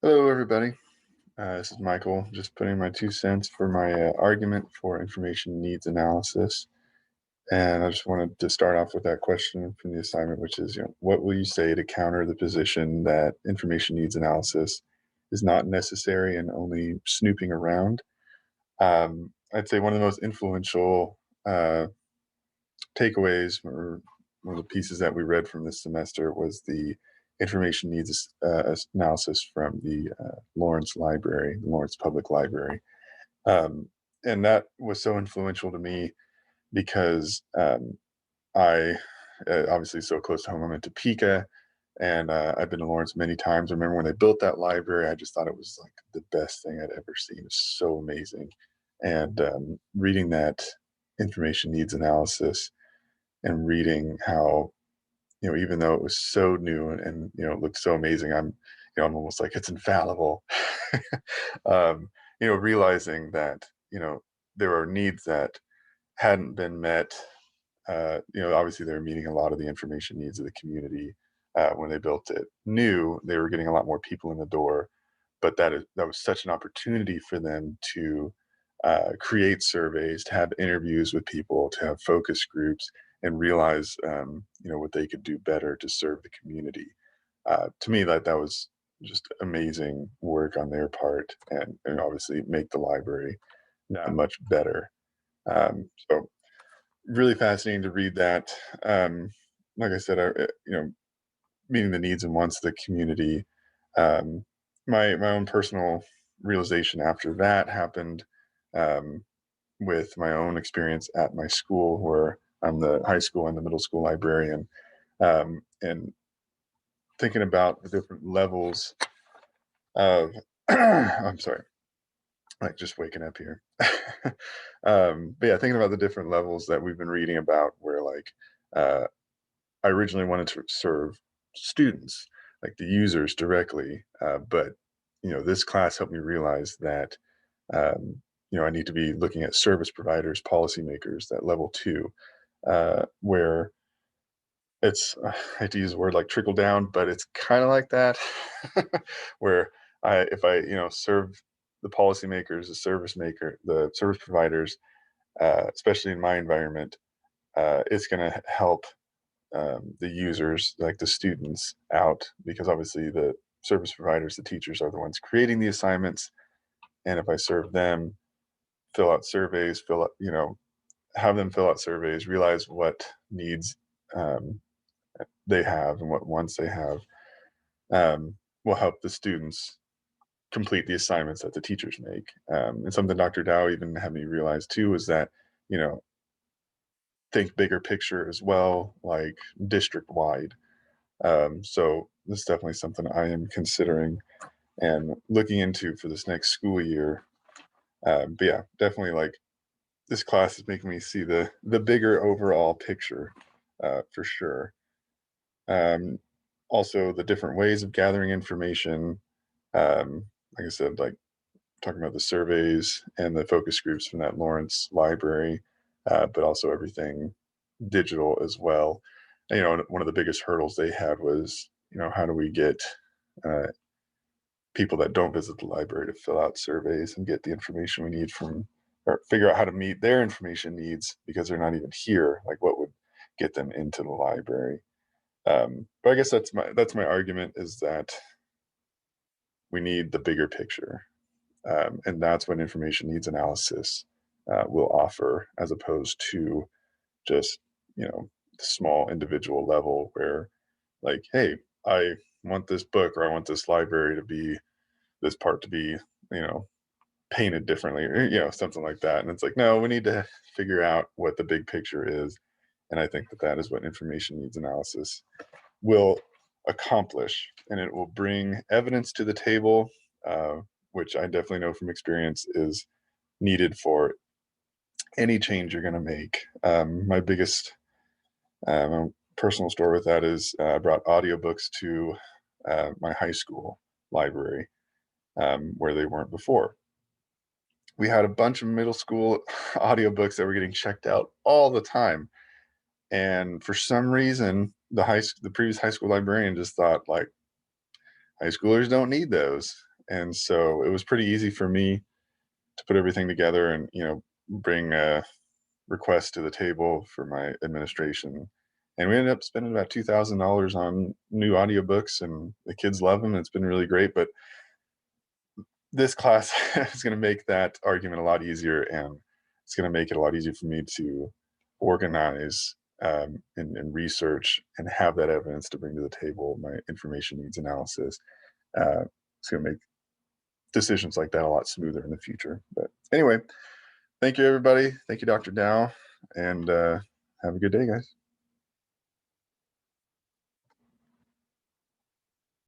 Hello, everybody. This is Michael, just putting my 2 cents for my argument for information needs analysis. And I just wanted to start off with that question from the assignment, which is, what will you say to counter the position that information needs analysis is not necessary and only snooping around? I'd say one of the most influential takeaways or one of the pieces that we read from this semester was the information needs analysis from the Lawrence Library, the Lawrence Public Library. Um, and that was so influential to me because I obviously so close to home. I'm in Topeka, and I've been to Lawrence many times. I remember when they built that library, I just thought it was like the best thing I'd ever seen. It's so amazing. And reading that information needs analysis and reading how, even though it was so new and it looked so amazing, I'm almost like it's infallible. um, realizing that, there are needs that hadn't been met. Obviously they're meeting a lot of the information needs of the community. When they built it new, they were getting a lot more people in the door, but that was such an opportunity for them to create surveys, to have interviews with people, to have focus groups, and realize what they could do better to serve the community. To me, that was just amazing work on their part, and obviously make the library that much better. So really fascinating to read that. Like I said, meeting the needs and wants of the community. Um, my own personal realization after that happened um, with my own experience at my school, where I'm the high school and the middle school librarian, and thinking about the different levels of. I'm sorry, like just waking up here. But yeah, thinking about the different levels that we've been reading about, where like uh, I originally wanted to serve students, like the users directly, but this class helped me realize that I need to be looking at service providers, policymakers, that level two, where it's I hate to use a word like trickle down, but it's kind of like that, where if I serve the policymakers, the service providers, especially in my environment, it's going to help the users, like the students, out because obviously the service providers, the teachers are the ones creating the assignments. And if I serve them, fill out surveys, have them fill out surveys, realize what needs um, they have and what wants they have, will help the students complete the assignments that the teachers make. And something Dr. Dow even had me realize too is that, you know, think bigger picture as well, like district wide. So this is definitely something I am considering and looking into for this next school year. But yeah, definitely like this class is making me see the bigger overall picture for sure. Um, Also, the different ways of gathering information. Like I said, like talking about the surveys and the focus groups from that Lawrence library, but also everything digital as well. And, one of the biggest hurdles they had was, how do we get uh, people that don't visit the library to fill out surveys and get the information we need from, or figure out how to meet their information needs because they're not even here. Like, what would get them into the library? But I guess that's my argument is that we need the bigger picture, and that's what information needs analysis will offer, as opposed to just the small individual level where, like, hey, I want this book or I want this library to be this part to be you know painted differently, or something like that. And it's like, no, we need to figure out what the big picture is, and I think that is what information needs analysis will accomplish, and it will bring evidence to the table, uh, which I definitely know from experience is needed for any change you're going to make. My biggest personal story with that is I brought audiobooks to my high school library, where they weren't before. We had a bunch of middle school audiobooks that were getting checked out all the time. And for some reason, the previous high school librarian just thought like high schoolers don't need those, and so it was pretty easy for me to put everything together and bring requests to the table for my administration. And we ended up spending about $2,000 on new audiobooks, and the kids love them. And it's been really great. But this class is going to make that argument a lot easier, and it's going to make it a lot easier for me to organize and research and have that evidence to bring to the table. My information needs analysis. It's going to make decisions like that a lot smoother in the future. But anyway, thank you, everybody. Thank you, Dr. Dow, and have a good day, guys.